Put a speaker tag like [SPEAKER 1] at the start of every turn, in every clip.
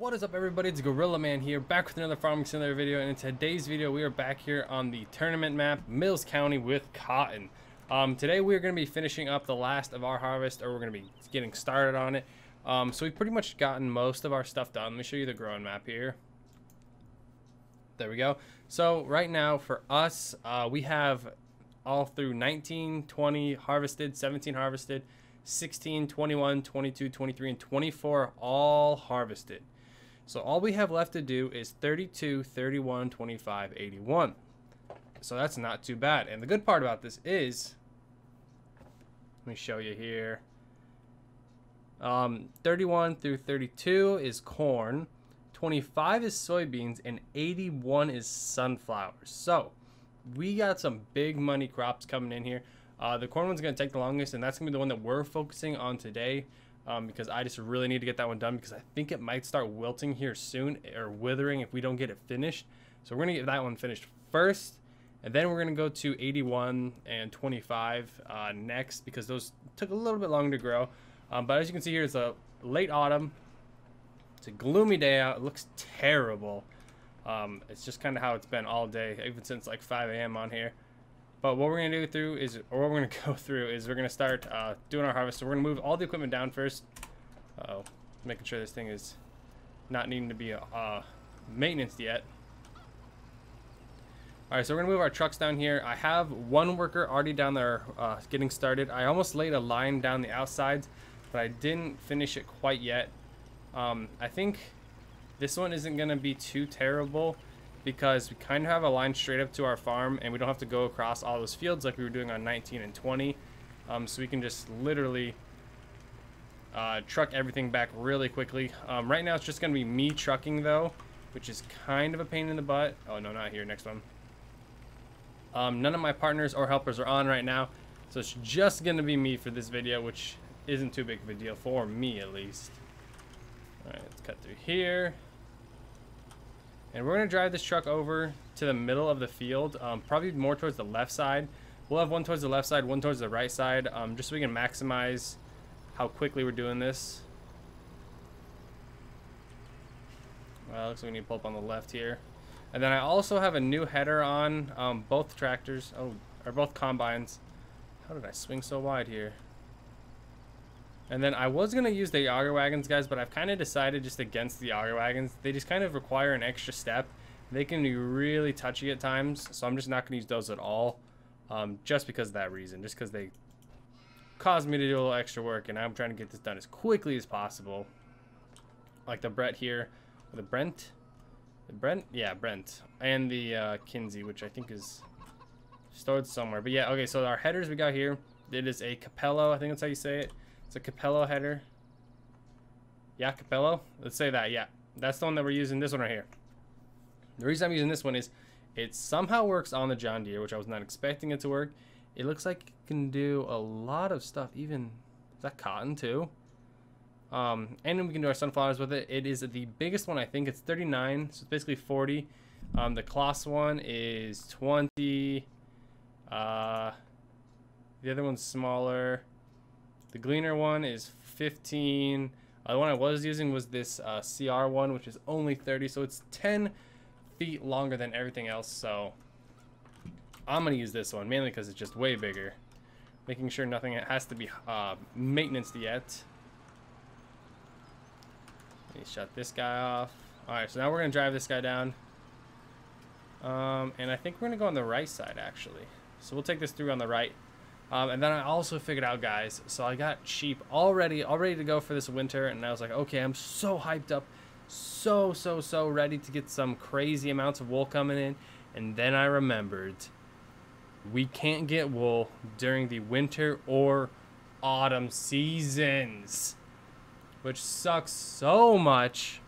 [SPEAKER 1] What is up, everybody? It's Gorillaman here, back with another farming simulator video, and in today's video we are back here on the tournament map, Mills County, with cotton. Today we are going to be finishing up the last of our harvest, or we're going to be getting started on it. So we've pretty much gotten most of our stuff done. Let me show you the growing map here. There we go. So right now for us, we have all through 19, 20 harvested, 17 harvested, 16, 21, 22, 23, and 24 all harvested. So all we have left to do is 32, 31, 25, 81. So that's not too bad. And the good part about this is, let me show you here. 31 through 32 is corn, 25 is soybeans, and 81 is sunflowers. So we got some big money crops coming in here. The corn one's going to take the longest, and that's going to be the one that we're focusing on today. Because I just really need to get that one done, because I think it might start wilting here soon, or withering if we don't get it finished. So we're going to get that one finished first, and then we're going to go to 81 and 25 next, because those took a little bit longer to grow. But as you can see here, it's a late autumn. It's a gloomy day out. It looks terrible. It's just kind of how it's been all day, even since like 5 a.m. on here. But what we're going to go through is we're going to start doing our harvest. So we're going to move all the equipment down first. Making sure this thing is not needing to be maintenance yet. Alright, so we're going to move our trucks down here. I have one worker already down there getting started. I almost laid a line down the outsides, but I didn't finish it quite yet. I think this one isn't going to be too terrible, because we kind of have a line straight up to our farm, and we don't have to go across all those fields like we were doing on 19 and 20. So we can just literally truck everything back really quickly. Right now it's just going to be me trucking though, which is kind of a pain in the butt. Oh no, not here, next one. None of my partners or helpers are on right now, so it's just going to be me for this video, which isn't too big of a deal for me, at least. Alright, let's cut through here. And we're going to drive this truck over to the middle of the field, probably more towards the left side. We'll have one towards the left side, one towards the right side, just so we can maximize how quickly we're doing this. Looks like we need to pull up on the left here. And then I also have a new header on both tractors, or both combines. How did I swing so wide here? And then I was going to use the auger wagons, guys, but I've kind of decided just against the auger wagons. They just kind of require an extra step. They can be really touchy at times, so I'm just not going to use those at all, just because of that reason, just because they cause me to do a little extra work, and I'm trying to get this done as quickly as possible. Like the Brent here, the Brent? Yeah, Brent. And the Kinsey, which I think is stored somewhere. But yeah, okay, so our headers we got here, it is a Capello, I think that's how you say it. It's a Capello header. Yeah, Capello. Let's say that. Yeah, that's the one that we're using. This one right here. The reason I'm using this one is it somehow works on the John Deere, which I was not expecting it to work. It looks like it can do a lot of stuff. Even, is that cotton too? And then we can do our sunflowers with it. It is the biggest one, I think. It's 39, so it's basically 40. The Kloss one is 20. The other one's smaller. The Gleaner one is 15. The one I was using was this CR one, which is only 30. So it's 10 feet longer than everything else. So I'm going to use this one, mainly because it's just way bigger. Making sure nothing has to be maintenance yet. Let me shut this guy off. Alright, so now we're going to drive this guy down. And I think we're going to go on the right side, actually. So we'll take this through on the right. And then I also figured out, guys, so I got sheep all ready to go for this winter, and I was like, okay, I'm so hyped up, so ready to get some crazy amounts of wool coming in. And then I remembered we can't get wool during the winter or autumn seasons, which sucks so much,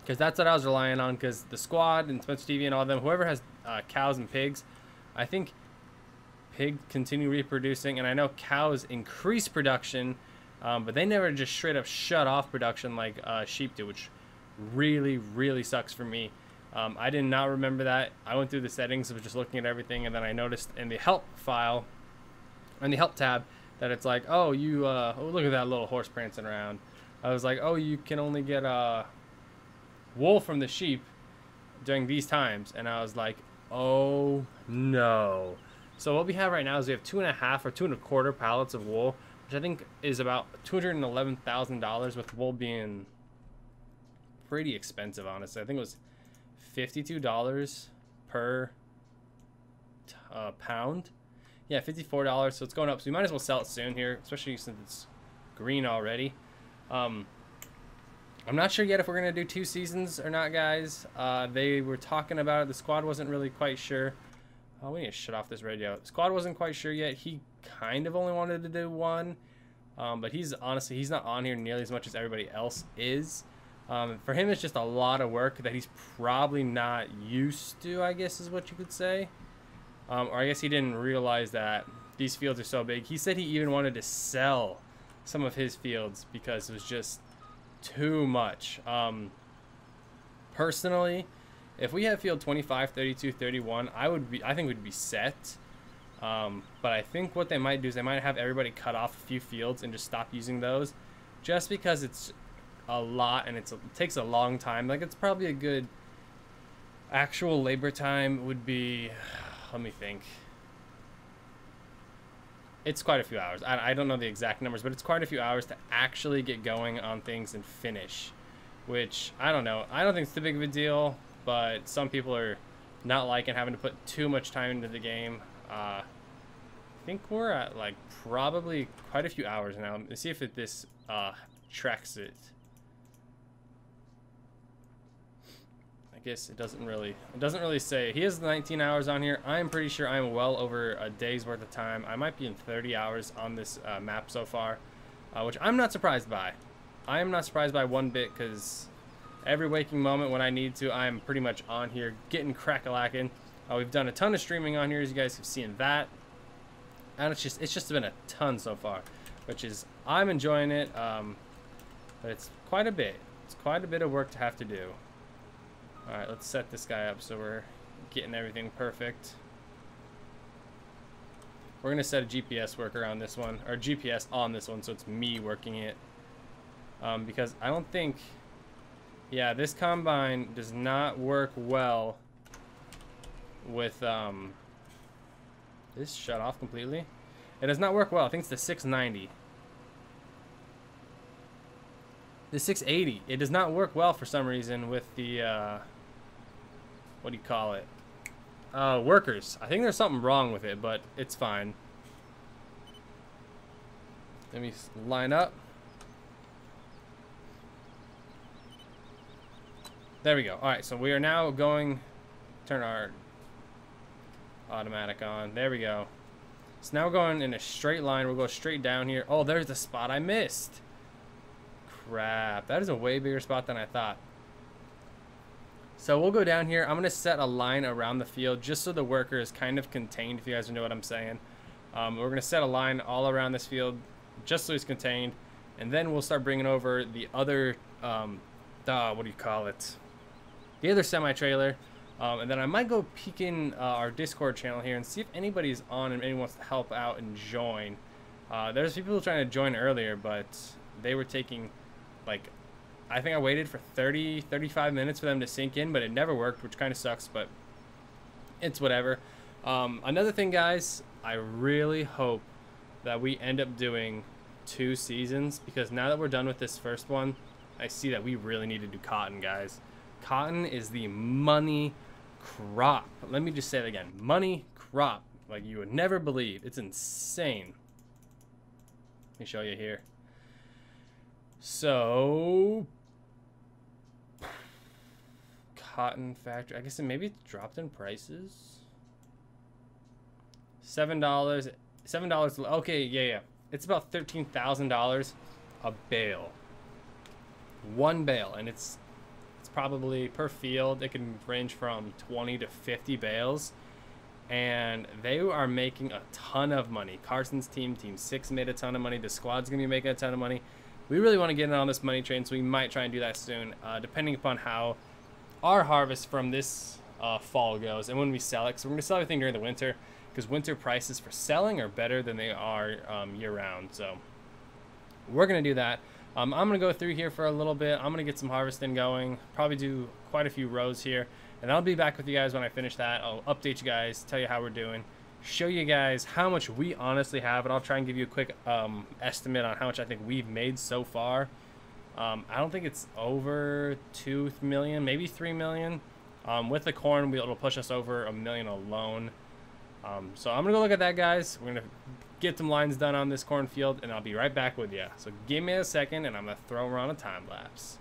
[SPEAKER 1] because that's what I was relying on, because the squad and Spencer TV and all of them, whoever has cows and pigs, I think pig continue reproducing, and I know cows increase production, but they never just straight up shut off production like sheep do, which really sucks for me. I did not remember that. I went through the settings, I was just looking at everything, and then I noticed in the help file, in the help tab, that it's like, oh, you oh, look at that little horse prancing around. I was like, oh, you can only get wool from the sheep during these times, and I was like, oh no. So what we have right now is we have 2.5 or 2.25 pallets of wool, which I think is about $211,000, with wool being pretty expensive, honestly. I think it was $52 per pound. Yeah, $54, so it's going up. So we might as well sell it soon here, especially since it's green already. I'm not sure yet if we're going to do 2 seasons or not, guys. They were talking about it. The squad wasn't really quite sure. Oh, we need to shut off this radio. The squad wasn't quite sure yet. He kind of only wanted to do 1. But he's not on here nearly as much as everybody else is. For him, it's just a lot of work that he's probably not used to, I guess is what you could say. Or I guess he didn't realize that these fields are so big. He said he even wanted to sell some of his fields because it was just too much. Personally, if we have field 25, 32, 31, I think we'd be set. But I think what they might do is they might have everybody cut off a few fields and just stop using those, just because it's a lot and it takes a long time. Like, it's probably a good actual labor time would be, let me think. It's quite a few hours. I don't know the exact numbers, but it's quite a few hours to actually get going on things and finish, which I don't know. I don't think it's too big of a deal, but some people are not liking having to put too much time into the game. I think we're at like probably quite a few hours now. Let's see if this tracks it. I guess it doesn't really say. He has 19 hours on here. I'm pretty sure I'm well over a day's worth of time. I might be in 30 hours on this map so far, which I'm not surprised by. I am not surprised by one bit, because every waking moment when I need to, I'm pretty much on here getting crack-a-lacking. We've done a ton of streaming on here, as you guys have seen that, and it's just been a ton so far, which is, I'm enjoying it, but it's quite a bit. It's quite a bit of work to have to do. All right, let's set this guy up so we're getting everything perfect. We're gonna set a GPS worker on this one, or GPS on this one, so it's me working it, because I don't think, yeah, this combine does not work well with this shut off completely. It does not work well. I think it's the 690. The 680. It does not work well for some reason with the what do you call it? Workers. I think there's something wrong with it, but it's fine. Let me line up. There we go. All right, so we are now going. Turn our automatic on. There we go. So now we're going in a straight line. We'll go straight down here. Oh, there's the spot I missed. Crap. That is a way bigger spot than I thought. So we'll go down here. I'm going to set a line around the field just so the worker is kind of contained, if you guys know what I'm saying. We're going to set a line all around this field just so he's contained. And then we'll start bringing over the other, what do you call it? The other semi-trailer. And then I might go peek in our Discord channel here and see if anybody's on and anyone wants to help out and join. There's people trying to join earlier, but they were taking, like, I think I waited for 35 minutes for them to sink in, but it never worked, which kind of sucks, but it's whatever. Another thing, guys, I really hope that we end up doing 2 seasons, because now that we're done with this first one, I see that we really need to do cotton, guys. Cotton is the money crop. Let me just say it again. Money crop. Like you would never believe. It's insane. Let me show you here. So, cotton factory. I guess maybe it's dropped in prices. $7. Okay, yeah. It's about $13,000 a bale. One bale, and it's probably per field. It can range from 20 to 50 bales, and they are making a ton of money. Carson's team 6 made a ton of money. The squad's gonna be making a ton of money. We really want to get in on this money train, so we might try and do that soon, depending upon how our harvest from this fall goes and when we sell it. So we're gonna sell everything during the winter, because winter prices for selling are better than they are year round. So we're gonna do that. I'm gonna go through here for a little bit. I'm gonna get some harvesting going, probably do quite a few rows here, and I'll be back with you guys when I finish that. I'll update you guys, tell you how we're doing, show you guys how much we honestly have, and I'll try and give you a quick estimate on how much I think we've made so far. I don't think it's over 2 million, maybe 3 million. With the corn, it'll push us over 1 million alone. So I'm gonna go look at that, guys. We're gonna get some lines done on this cornfield, and I'll be right back with you. So give me a second, and I'm gonna throw around a time lapse.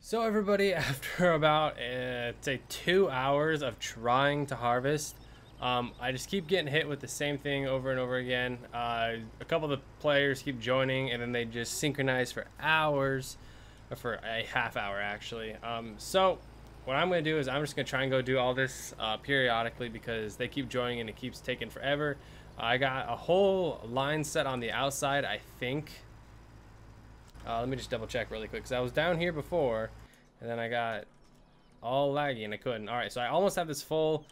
[SPEAKER 1] So everybody, after about say 2 hours of trying to harvest, I just keep getting hit with the same thing over and over again. A couple of the players keep joining, and then they just synchronize for hours, or for a half hour actually. So what I'm going to do is I'm just going to try and go do all this periodically, because they keep joining and it keeps taking forever. I got a whole line set on the outside, I think. Let me just double check really quick, because I was down here before, and then I got all laggy and I couldn't. All right, so I almost have this full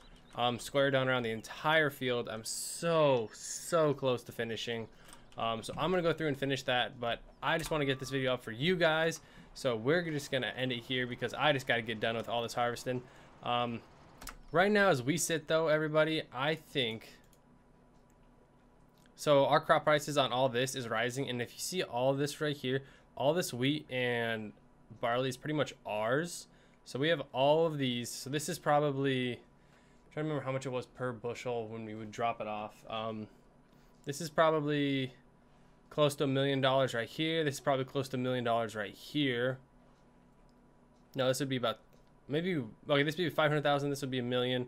[SPEAKER 1] square done around the entire field. I'm so close to finishing. So I'm gonna go through and finish that, but I just want to get this video up for you guys. So we're just gonna end it here, because I just got to get done with all this harvesting. Right now, as we sit though, everybody, I think. So our crop prices on all this is rising, and if you see all this right here, all this wheat and barley is pretty much ours. So we have all of these. So this is probably, I'm trying to remember how much it was per bushel when we would drop it off. This is probably close to $1 million right here. This is probably close to $1 million right here. No, this would be about, maybe, okay, this would be 500,000. This would be $1 million.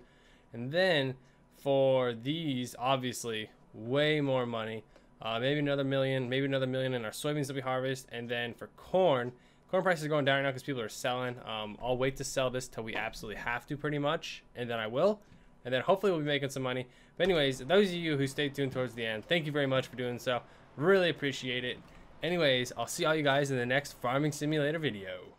[SPEAKER 1] And then for these, obviously, way more money. Maybe another million, maybe another million in our soybeans that we harvest. And then for corn prices are going down right now because people are selling. I'll wait to sell this till we absolutely have to, pretty much, and then I will. and then hopefully we'll be making some money. But anyways, those of you who stayed tuned towards the end, thank you very much for doing so. Really appreciate it. Anyways, I'll see all you guys in the next Farming Simulator video.